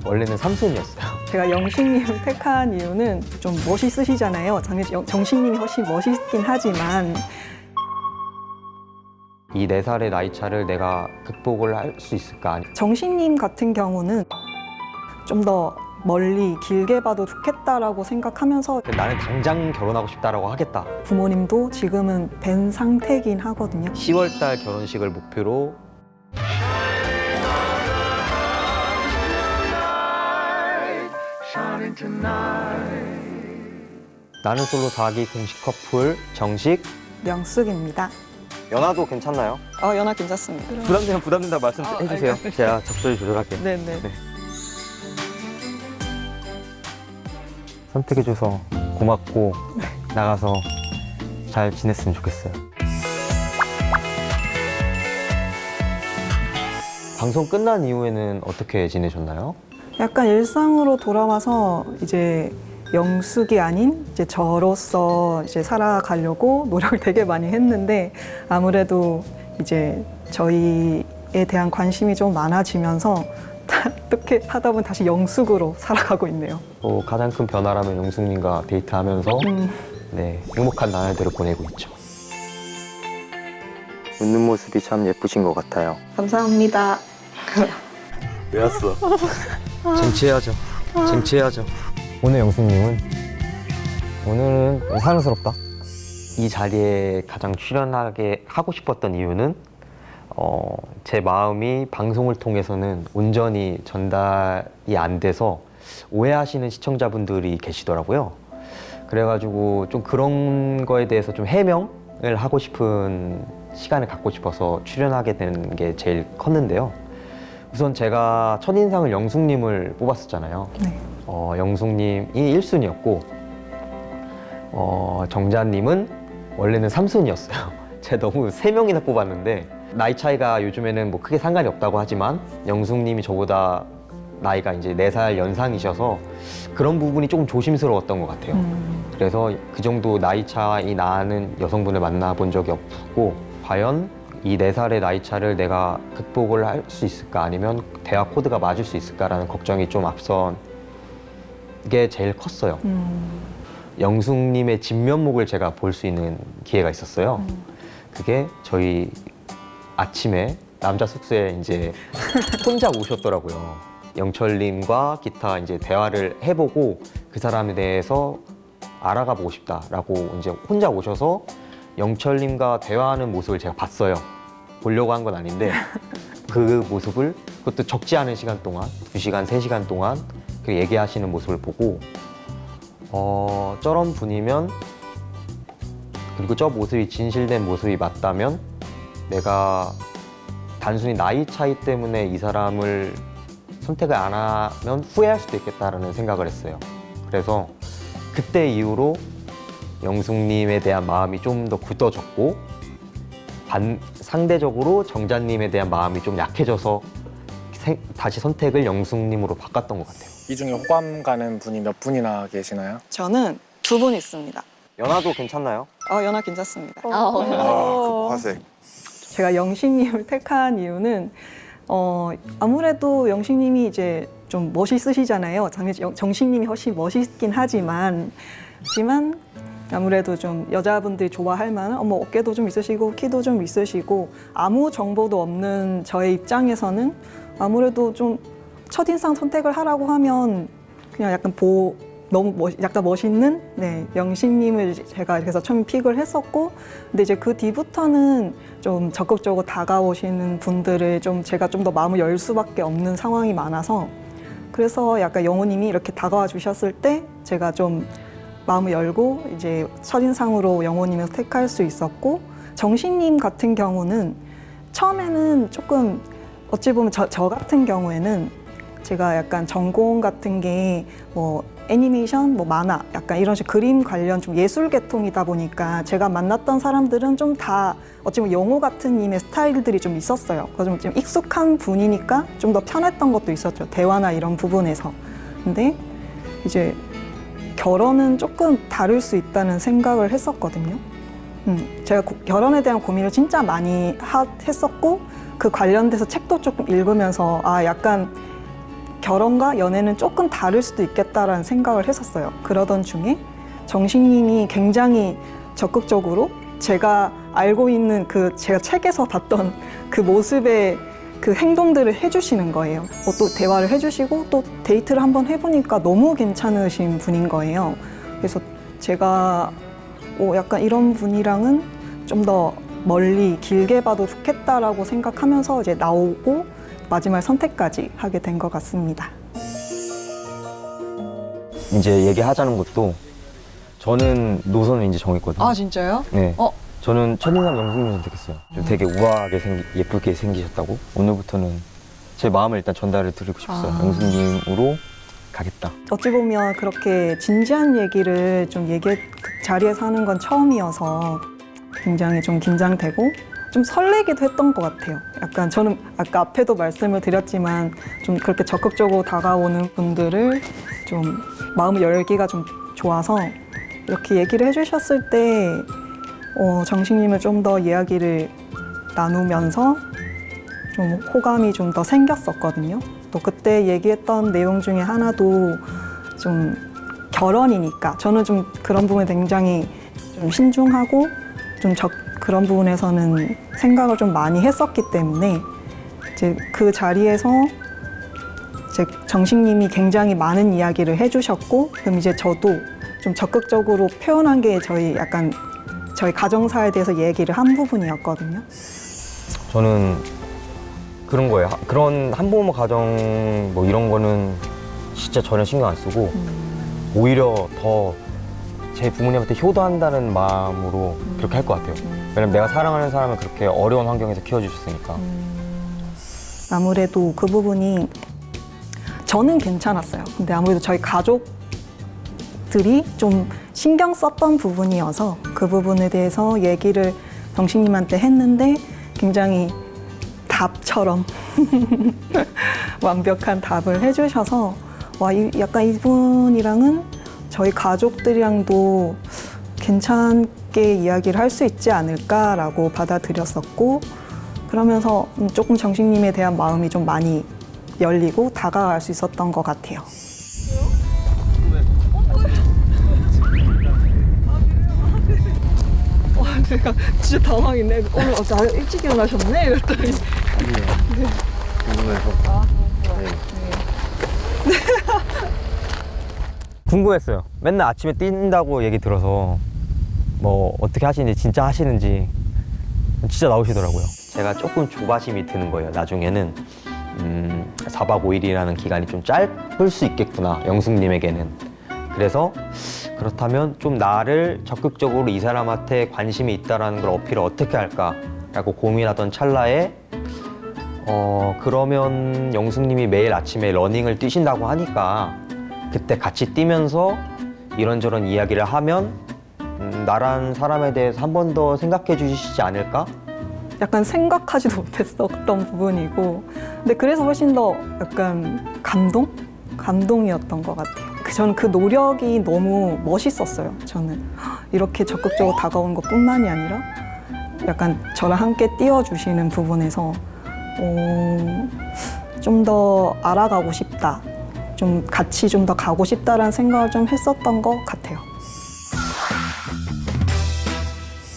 원래는 삼순이었어요. 제가 영식님을 택한 이유는 좀 멋있으시잖아요. 정식님이 훨씬 멋있긴 하지만 이 4살의 나이 차를 내가 극복을 할 수 있을까? 정식님 같은 경우는 좀 더 멀리 길게 봐도 좋겠다라고 생각하면서 나는 당장 결혼하고 싶다라고 하겠다. 부모님도 지금은 뵌 상태긴 하거든요. 10월달 결혼식을 목표로 나는 솔로 4기 공식 커플 정식. 명숙입니다. 연하도 괜찮나요? 연하 괜찮습니다. 부담되면 부담된다 말씀해주세요. 제가 적절히 조절할게요. 네네. 선택해줘서 고맙고 나가서 잘 지냈으면 좋겠어요. 방송 끝난 이후에는 어떻게 지내셨나요? 약간 일상으로 돌아와서 이제 영숙이 아닌 이제 저로서 이제 살아가려고 노력을 되게 많이 했는데 아무래도 이제 저희에 대한 관심이 좀 많아지면서 어떻게 하다 보면 다시 영숙으로 살아가고 있네요. 가장 큰 변화라면 영숙님과 데이트하면서 네, 행복한 나날들을 보내고 있죠. 웃는 모습이 참 예쁘신 것 같아요. 감사합니다. 왜 왔어? 쟁취해야죠. 쟁취해야죠. 오늘 영숙님은 오늘은 사랑스럽다. 이 자리에 가장 출연하게 하고 싶었던 이유는 제 마음이 방송을 통해서는 온전히 전달이 안 돼서 오해하시는 시청자분들이 계시더라고요. 그래가지고 좀 그런 거에 대해서 좀 해명을 하고 싶은 시간을 갖고 싶어서 출연하게 되는 게 제일 컸는데요. 우선 제가 첫인상을 영숙님을 뽑았었잖아요. 네. 영숙님이 1순위였고 정자님은 원래는 3순위였어요. 제가 너무 3명이나 뽑았는데 나이 차이가 요즘에는 뭐 크게 상관이 없다고 하지만 영숙님이 저보다 나이가 이제 4살 연상이셔서 그런 부분이 조금 조심스러웠던 것 같아요. 그래서 그 정도 나이 차이 나는 여성분을 만나본 적이 없고 과연 이 4살의 나이 차를 내가 극복을 할 수 있을까 아니면 대화 코드가 맞을 수 있을까라는 걱정이 좀 앞선 게 제일 컸어요. 영숙님의 진면목을 제가 볼 수 있는 기회가 있었어요. 그게 저희 아침에 남자 숙소에 이제 혼자 오셨더라고요. 영철님과 기타 이제 대화를 해보고 그 사람에 대해서 알아가 보고 싶다라고 이제 혼자 오셔서 영철님과 대화하는 모습을 제가 봤어요. 보려고 한 건 아닌데 그 모습을 그것도 적지 않은 시간 동안 2시간, 3시간 동안 그 얘기하시는 모습을 보고 저런 분이면 그리고 저 모습이 진실된 모습이 맞다면 내가 단순히 나이 차이 때문에 이 사람을 선택을 안 하면 후회할 수도 있겠다라는 생각을 했어요. 그래서 그때 이후로 영숙님에 대한 마음이 좀 더 굳어졌고 상대적으로 정자님에 대한 마음이 좀 약해져서 다시 선택을 영숙님으로 바꿨던 것 같아요. 이 중에 호감 가는 분이 몇 분이나 계시나요? 저는 2분 있습니다. 연하도 괜찮나요? 연하 괜찮습니다. 그 화색. 제가 영식님을 택한 이유는 아무래도 영식님이 이제 좀 멋있으시잖아요. 정식님이 훨씬 멋있긴 하지만 아무래도 좀 여자분들이 좋아할 만한 어깨도 좀 있으시고 키도 좀 있으시고 아무 정보도 없는 저의 입장에서는 아무래도 좀 첫인상 선택을 하라고 하면 그냥 약간 약간 멋있는 영식님을 제가 그래서 처음 픽을 했었고 근데 이제 그 뒤부터는 좀 적극적으로 다가오시는 분들을 제가 좀 더 마음을 열 수밖에 없는 상황이 많아서 그래서 약간 영호님이 이렇게 다가와 주셨을 때 제가 좀 마음을 열고 이제 첫인상으로 영호님을 택할 수 있었고 정식님 같은 경우는 처음에는 조금 어찌 보면 저 같은 경우에는 제가 약간 전공 같은 게 뭐 애니메이션, 뭐 만화, 약간 이런 식으로 그림 관련 좀 예술 계통이다 보니까 제가 만났던 사람들은 좀 다 어찌 보면 영호 같은 님의 스타일들이 좀 있었어요. 그래서 좀 익숙한 분이니까 좀 더 편했던 것도 있었죠. 대화나 이런 부분에서. 근데 이제 결혼은 조금 다를 수 있다는 생각을 했었거든요. 제가 결혼에 대한 고민을 진짜 많이 했었고 그 관련돼서 책도 조금 읽으면서 약간 결혼과 연애는 조금 다를 수도 있겠다라는 생각을 했었어요. 그러던 중에 정식님이 굉장히 적극적으로 제가 알고 있는 그 제가 책에서 봤던 그 모습의 그 행동들을 해주시는 거예요. 또 대화를 해주시고 또 데이트를 한번 해보니까 너무 괜찮으신 분인 거예요. 그래서 제가 약간 이런 분이랑은 좀 더 멀리 길게 봐도 좋겠다라고 생각하면서 이제 나오고 마지막 선택까지 하게 된 것 같습니다. 이제 얘기하자는 것도 저는 노선을 이제 정했거든요. 아 진짜요? 네. 어. 저는 첫인상 영숙님 선택했어요. 좀 되게 우아하게 예쁘게 생기셨다고. 오늘부터는 제 마음을 일단 전달을 드리고 싶었어요. 아. 영숙님으로 가겠다. 어찌 보면 그렇게 진지한 얘기를 좀 그 자리에서 하는 건 처음이어서 굉장히 좀 긴장되고 좀 설레기도 했던 것 같아요. 약간 저는 아까 앞에도 말씀을 드렸지만 좀 그렇게 적극적으로 다가오는 분들을 좀 마음을 열기가 좀 좋아서 이렇게 얘기를 해주셨을 때 정식님을 좀 더 이야기를 나누면서 좀 호감이 좀 더 생겼었거든요. 또 그때 얘기했던 내용 중에 하나도 좀 결혼이니까 저는 좀 그런 부분에 굉장히 좀 신중하고 좀 그런 부분에서는 생각을 좀 많이 했었기 때문에 이제 그 자리에서 이제 정식님이 굉장히 많은 이야기를 해주셨고 그럼 이제 저도 좀 적극적으로 표현한 게 저희 가정사에 대해서 얘기를 한 부분이었거든요. 저는 그런 거예요. 그런 한부모 가정 뭐 이런 거는 진짜 전혀 신경 안 쓰고 오히려 더 제 부모님한테 효도한다는 마음으로 그렇게 할 것 같아요. 왜냐면 내가 사랑하는 사람을 그렇게 어려운 환경에서 키워주셨으니까. 아무래도 그 부분이 저는 괜찮았어요. 근데 아무래도 저희 가족들이 좀 신경 썼던 부분이어서 그 부분에 대해서 얘기를 정식님한테 했는데 굉장히 답처럼 완벽한 답을 해주셔서 약간 이분이랑은 저희 가족들이랑도 괜찮게 이야기를 할 수 있지 않을까라고 받아들였었고 그러면서 조금 정식님에 대한 마음이 좀 많이 열리고 다가갈 수 있었던 것 같아요. 제가 진짜 당황했네. 오늘 나 일찍 일어나셨네? 이랬더니. 궁금했어요. 맨날 아침에 뛴다고 얘기 들어서 뭐 어떻게 하시는지 진짜 하시는지 진짜 나오시더라고요. 제가 조금 조바심이 드는 거예요. 나중에는 4박 5일이라는 기간이 좀 짧을 수 있겠구나. 영숙님에게는. 그래서 그렇다면 좀 나를 적극적으로 이 사람한테 관심이 있다는 걸 어필을 어떻게 할까라고 고민하던 찰나에 그러면 영숙님이 매일 아침에 러닝을 뛰신다고 하니까 그때 같이 뛰면서 이런저런 이야기를 하면 나란 사람에 대해서 한 번 더 생각해 주시지 않을까? 약간 생각하지도 못했었던 부분이고 근데 그래서 훨씬 더 약간 감동이었던 것 같아요. 저는 그 노력이 너무 멋있었어요. 저는 이렇게 적극적으로 다가오는 것뿐만이 아니라 약간 저랑 함께 뛰어주시는 부분에서 좀 더 알아가고 싶다. 좀 같이 좀 더 가고 싶다라는 생각을 좀 했었던 것 같아요.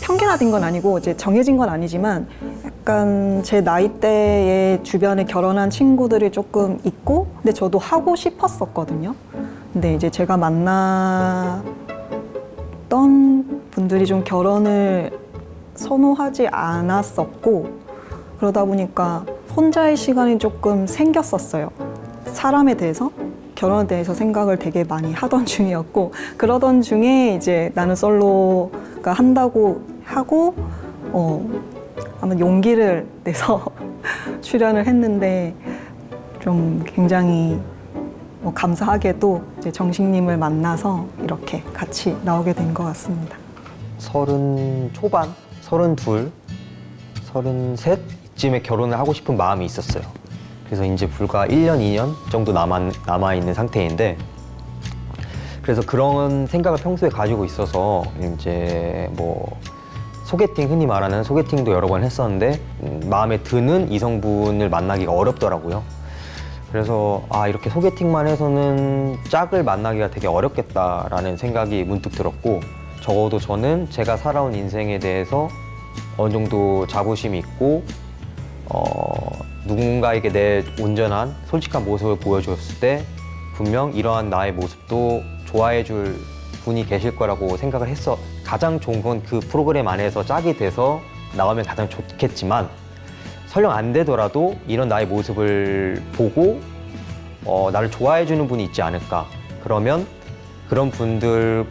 편견화된 건 아니고 이제 정해진 건 아니지만 약간 제 나이대에 주변에 결혼한 친구들이 조금 있고 근데 저도 하고 싶었었거든요. 근데 이제 제가 만났던 분들이 좀 결혼을 선호하지 않았었고 그러다 보니까 혼자의 시간이 조금 생겼었어요. 사람에 대해서 결혼에 대해서 생각을 되게 많이 하던 중이었고 그러던 중에 이제 나는 솔로가 한다고 하고 아마 용기를 내서 출연을 했는데 좀 굉장히 감사하게도 이제 정식님을 만나서 이렇게 같이 나오게 된 것 같습니다. 30 초반, 32, 33 이쯤에 결혼을 하고 싶은 마음이 있었어요. 그래서 이제 불과 1년, 2년 정도 남아있는 상태인데 그래서 그런 생각을 평소에 가지고 있어서 이제 뭐 소개팅, 흔히 말하는 소개팅도 여러 번 했었는데 마음에 드는 이성분을 만나기가 어렵더라고요. 그래서 이렇게 소개팅만 해서는 짝을 만나기가 되게 어렵겠다라는 생각이 문득 들었고, 적어도 저는 제가 살아온 인생에 대해서 어느 정도 자부심이 있고 누군가에게 내 온전한 솔직한 모습을 보여줬을 때 분명 이러한 나의 모습도 좋아해 줄 분이 계실 거라고 생각을 했어. 가장 좋은 건 그 프로그램 안에서 짝이 돼서 나오면 가장 좋겠지만, 설령 안 되더라도 이런 나의 모습을 보고 나를 좋아해 주는 분이 있지 않을까. 그러면 그런 분들이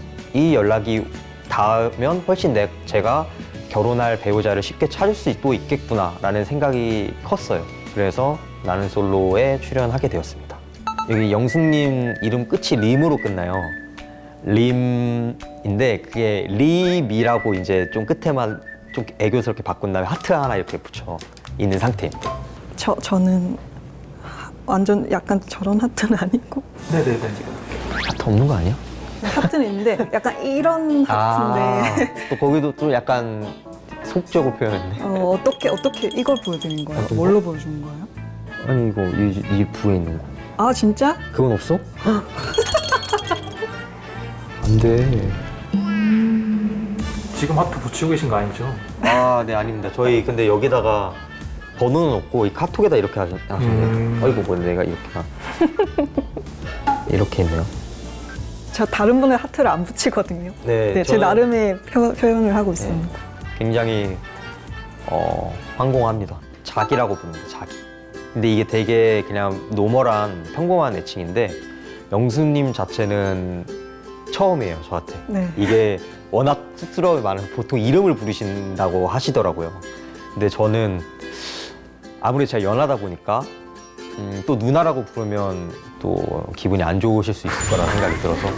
연락이 닿으면 훨씬 제가 결혼할 배우자를 쉽게 찾을 수도 있겠구나라는 생각이 컸어요. 그래서 나는 솔로에 출연하게 되었습니다. 여기 영숙님 이름 끝이 림으로 끝나요. 림인데 그게 리미라고 이제 좀 끝에만 좀 애교스럽게 바꾼 다음에 하트 하나 이렇게 붙여 있는 상태입니다. 저는 완전 약간 저런 하트는 아니고 네네네. 하트 없는 거 아니야? 하트는 있는데 약간 이런 하트인데 또 거기도 또 약간 속적으로 표현했네. 어떻게 이걸 보여드리는 거예요? 어떤 뭘로 보여주는 거예요? 아니 이거 이 부에 있는 거. 아 진짜? 그건 없어? 안 돼. 지금 하트 붙이고 계신 거 아니죠? 네 아닙니다. 저희 근데 여기다가 번호는 없고 이 카톡에다 이렇게 하셨네요. 어이구 뭐 내가 이렇게 했네요. 저 다른 분의 하트를 안 붙이거든요. 네, 제 저는- 나름의 표현을 하고 있습니다. 굉장히 황공합니다. 자기라고 부릅니다. 자기. 근데 이게 되게 그냥 노멀한 평범한 애칭인데 영수님 자체는 처음이에요, 저한테. 네. 이게 워낙 쑥스러움이 많아서 보통 이름을 부르신다고 하시더라고요. 근데 저는 아무래도 제가 연하다 보니까 또 누나라고 부르면 또 기분이 안 좋으실 수 있을 거라 생각이 들어서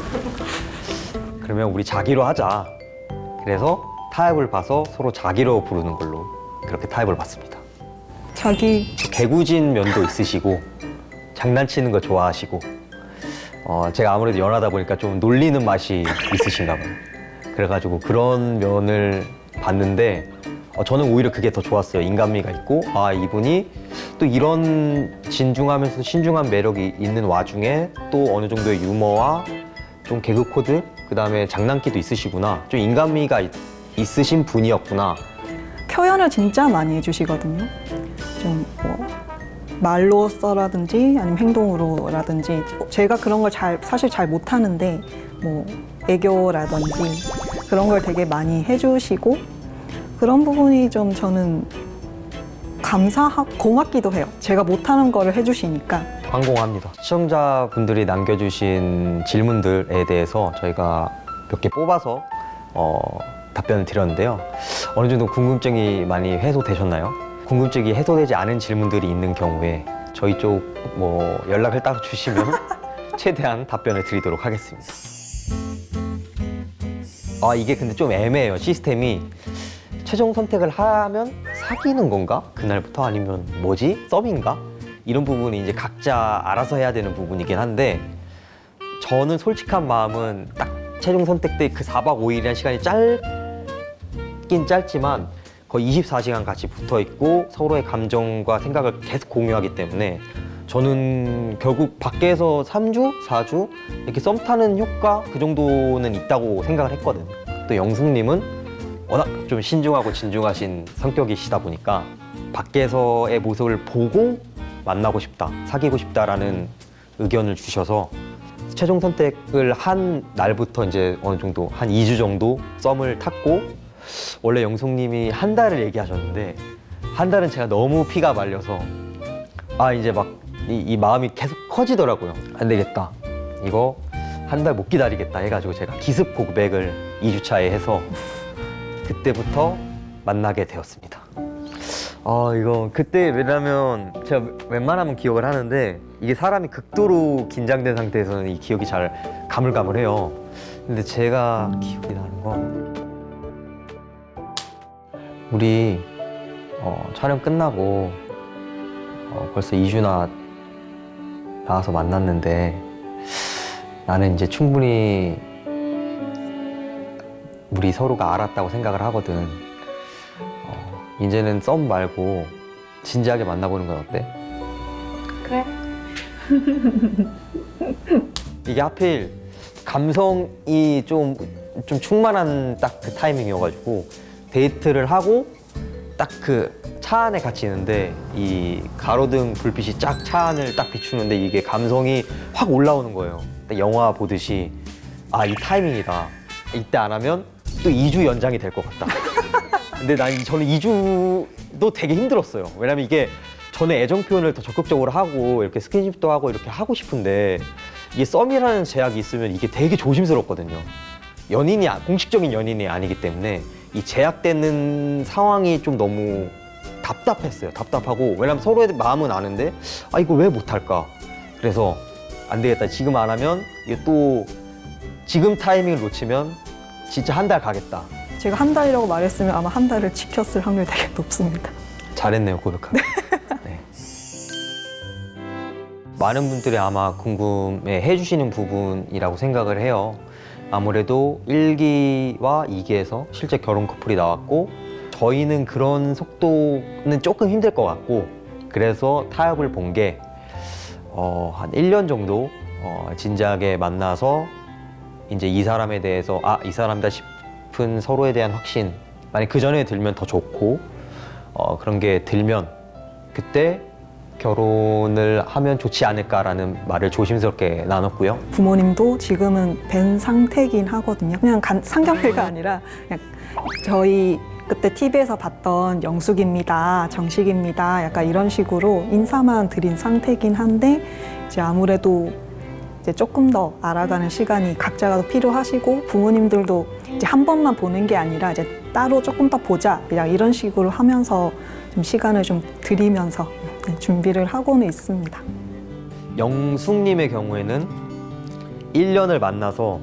그러면 우리 자기로 하자. 그래서 타입을 봐서 서로 자기로 부르는 걸로 그렇게 타입을 봤습니다. 자기 개구진 면도 있으시고 장난치는 거 좋아하시고 제가 아무래도 연하다 보니까 좀 놀리는 맛이 있으신가 봐요. 그래가지고 그런 면을 봤는데 저는 오히려 그게 더 좋았어요. 인간미가 있고 이분이 또 이런 진중하면서 신중한 매력이 있는 와중에 또 어느 정도의 유머와 좀 개그 코드, 그 다음에 장난기도 있으시구나. 좀 인간미가 있으신 분이었구나. 표현을 진짜 많이 해주시거든요. 좀 뭐 말로써라든지 아니면 행동으로라든지 제가 그런 걸 사실 잘 못하는데 뭐 애교라든지 그런 걸 되게 많이 해주시고 그런 부분이 좀 저는 고맙기도 해요. 제가 못하는 거를 해주시니까. 황공합니다. 시청자분들이 남겨주신 질문들에 대해서 저희가 몇 개 뽑아서 답변을 드렸는데요. 어느 정도 궁금증이 많이 해소되셨나요? 궁금증이 해소되지 않은 질문들이 있는 경우에 저희 쪽 뭐 연락을 따로 주시면 최대한 답변을 드리도록 하겠습니다. 이게 근데 좀 애매해요. 시스템이 최종 선택을 하면 사귀는 건가? 그날부터 아니면 뭐지? 썸인가? 이런 부분이 이제 각자 알아서 해야 되는 부분이긴 한데 저는 솔직한 마음은 딱 최종 선택 때 그 4박 5일이라는 시간이 짧긴 짧지만 거의 24시간 같이 붙어 있고 서로의 감정과 생각을 계속 공유하기 때문에 저는 결국 밖에서 3주, 4주 이렇게 썸 타는 효과 그 정도는 있다고 생각을 했거든요. 또 영숙님은 워낙 좀 신중하고 진중하신 성격이시다 보니까 밖에서의 모습을 보고 만나고 싶다, 사귀고 싶다라는 의견을 주셔서 최종 선택을 한 날부터 이제 어느 정도 한 2주 정도 썸을 탔고 원래 영숙님이 한 달을 얘기하셨는데 한 달은 제가 너무 피가 말려서 이제 막 이 마음이 계속 커지더라고요. 안 되겠다. 이거 한 달 못 기다리겠다 해가지고 제가 기습 고백을 2주차에 해서 그때부터 만나게 되었습니다. 이거 그때 왜냐면 제가 웬만하면 기억을 하는데 이게 사람이 극도로 긴장된 상태에서는 이 기억이 잘 가물가물해요. 근데 제가 기억이 나는 건 우리 촬영 끝나고 벌써 2주나 나와서 만났는데 나는 이제 충분히 우리 서로가 알았다고 생각을 하거든. 이제는 썸 말고 진지하게 만나보는 건 어때? 그래. 이게 하필 감성이 좀 충만한 딱 그 타이밍이어가지고 데이트를 하고 딱 그 차 안에 같이 있는데 이 가로등 불빛이 쫙 차 안을 딱 비추는데 이게 감성이 확 올라오는 거예요. 딱 영화 보듯이 아, 이 타이밍이다. 이때 안 하면 또 2주 연장이 될 것 같다. 근데 저는 2주도 되게 힘들었어요. 왜냐면 이게 저는 애정 표현을 더 적극적으로 하고 이렇게 스킨십도 하고 이렇게 하고 싶은데 이게 썸이라는 제약이 있으면 이게 되게 조심스럽거든요. 공식적인 연인이 아니기 때문에 이 제약되는 상황이 좀 너무 답답했어요. 답답하고 왜냐면 서로의 마음은 아는데 아, 이걸 왜 못할까? 그래서 안 되겠다. 지금 안 하면 이게 또 지금 타이밍을 놓치면 진짜 한 달 가겠다. 제가 한 달이라고 말했으면 아마 한 달을 지켰을 확률이 되게 높습니다. 잘했네요, 고백하기. 네. 많은 분들이 아마 궁금해 해주시는 부분이라고 생각을 해요. 아무래도 1기와 2기에서 실제 결혼 커플이 나왔고 저희는 그런 속도는 조금 힘들 것 같고 그래서 타협을 본 게 한 1년 정도 진지하게 만나서 이제 이 사람에 대해서 이 사람이다 싶은 서로에 대한 확신 만약 그 전에 들면 더 좋고 그런 게 들면 그때 결혼을 하면 좋지 않을까라는 말을 조심스럽게 나눴고요. 부모님도 지금은 뵌 상태긴 하거든요. 그냥 상견례가 아니라 그냥 저희 그때 TV에서 봤던 영숙입니다, 정식입니다, 약간 이런 식으로 인사만 드린 상태긴 한데 이제 아무래도 이제 조금 더 알아가는 시간이 각자가 필요하시고 부모님들도 이제 한 번만 보는 게 아니라 이제 따로 조금 더 보자 그냥 이런 식으로 하면서 좀 시간을 좀 들이면서 준비를 하고는 있습니다. 영숙님의 경우에는 1년을 만나서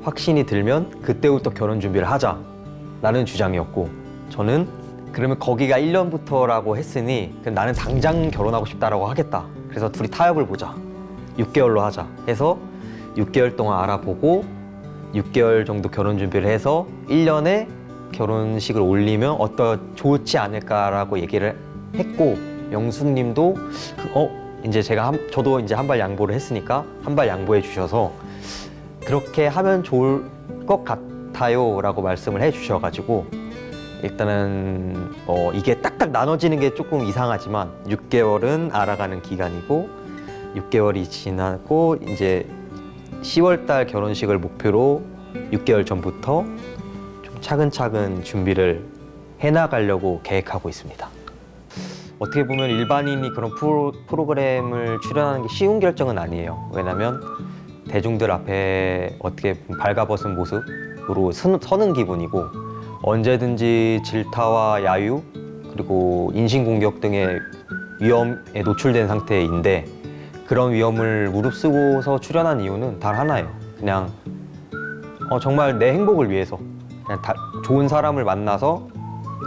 확신이 들면 그때부터 결혼 준비를 하자라는 주장이었고 저는 그러면 거기가 1년부터라고 했으니 그럼 나는 당장 결혼하고 싶다라고 하겠다. 그래서 둘이 타협을 보자. 6개월로 하자 해서 6개월 동안 알아보고 6개월 정도 결혼 준비를 해서 1년에 결혼식을 올리면 좋지 않을까라고 얘기를 했고 영숙님도 이제 저도 이제 한 발 양보를 했으니까 한 발 양보해 주셔서 그렇게 하면 좋을 것 같아요라고 말씀을 해 주셔가지고 일단은 이게 딱딱 나눠지는 게 조금 이상하지만 6개월은 알아가는 기간이고 6개월이 지나고 이제 10월 달 결혼식을 목표로 6개월 전부터 좀 차근차근 준비를 해나가려고 계획하고 있습니다. 어떻게 보면 일반인이 그런 프로그램을 출연하는 게 쉬운 결정은 아니에요. 왜냐면 대중들 앞에 어떻게 발가벗은 모습으로 서는 기분이고 언제든지 질타와 야유 그리고 인신공격 등의 위험에 노출된 상태인데 그런 위험을 무릅쓰고서 출연한 이유는 단 하나예요. 그냥 정말 내 행복을 위해서 그냥 좋은 사람을 만나서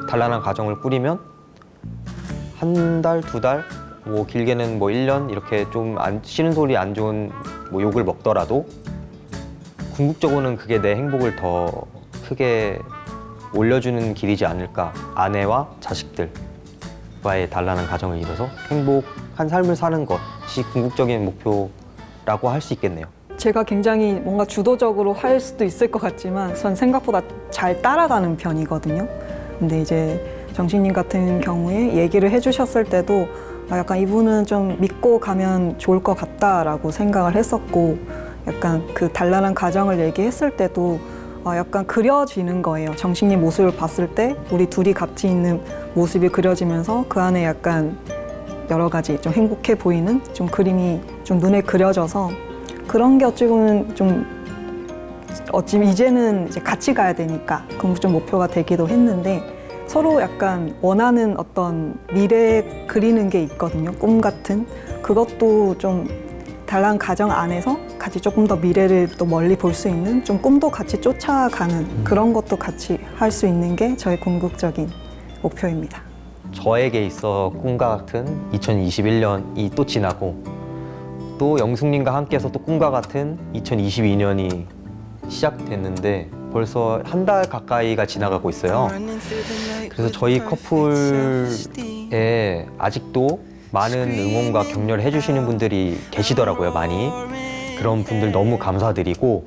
단란한 가정을 꾸리면 한 달, 2달, 뭐 길게는 뭐 1년 이렇게 좀 싫은 소리 안 좋은 뭐 욕을 먹더라도 궁극적으로는 그게 내 행복을 더 크게 올려주는 길이지 않을까. 아내와 자식들과의 단란한 가정을 이뤄서 행복한 삶을 사는 것이 궁극적인 목표라고 할 수 있겠네요. 제가 굉장히 뭔가 주도적으로 할 수도 있을 것 같지만 전 생각보다 잘 따라가는 편이거든요. 근데 이제 정식님 같은 경우에 얘기를 해주셨을 때도 약간 이분은 좀 믿고 가면 좋을 것 같다라고 생각을 했었고 약간 그 단란한 가정을 얘기했을 때도 약간 그려지는 거예요. 정식님 모습을 봤을 때 우리 둘이 같이 있는 모습이 그려지면서 그 안에 약간 여러 가지 좀 행복해 보이는 좀 그림이 좀 눈에 그려져서 그런 게 어찌 보면 어찌 이제는 이제 같이 가야 되니까 그건 좀 목표가 되기도 했는데 서로 약간 원하는 어떤 미래 그리는 게 있거든요. 꿈 같은. 그것도 좀 단란한 가정 안에서 같이 조금 더 미래를 또 멀리 볼 수 있는 좀 꿈도 같이 쫓아가는 그런 것도 같이 할 수 있는 게 저의 궁극적인 목표입니다. 저에게 있어 꿈과 같은 2021년이 또 지나고 또 영숙님과 함께해서 또 꿈과 같은 2022년이 시작됐는데 벌써 한 달 가까이가 지나가고 있어요. 그래서 저희 커플에 아직도 많은 응원과 격려를 해주시는 분들이 계시더라고요, 많이. 그런 분들 너무 감사드리고,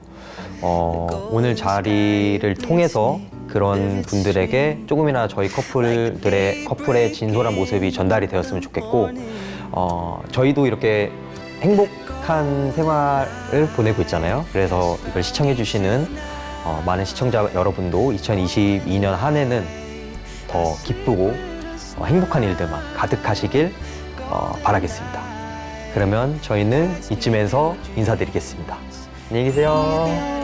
오늘 자리를 통해서 그런 분들에게 조금이나 저희 커플의 진솔한 모습이 전달이 되었으면 좋겠고, 저희도 이렇게 행복한 생활을 보내고 있잖아요. 그래서 이걸 시청해주시는 많은 시청자 여러분도 2022년 한 해는 더 기쁘고 행복한 일들만 가득하시길 바라겠습니다. 그러면 저희는 이쯤에서 인사드리겠습니다. 안녕히 계세요.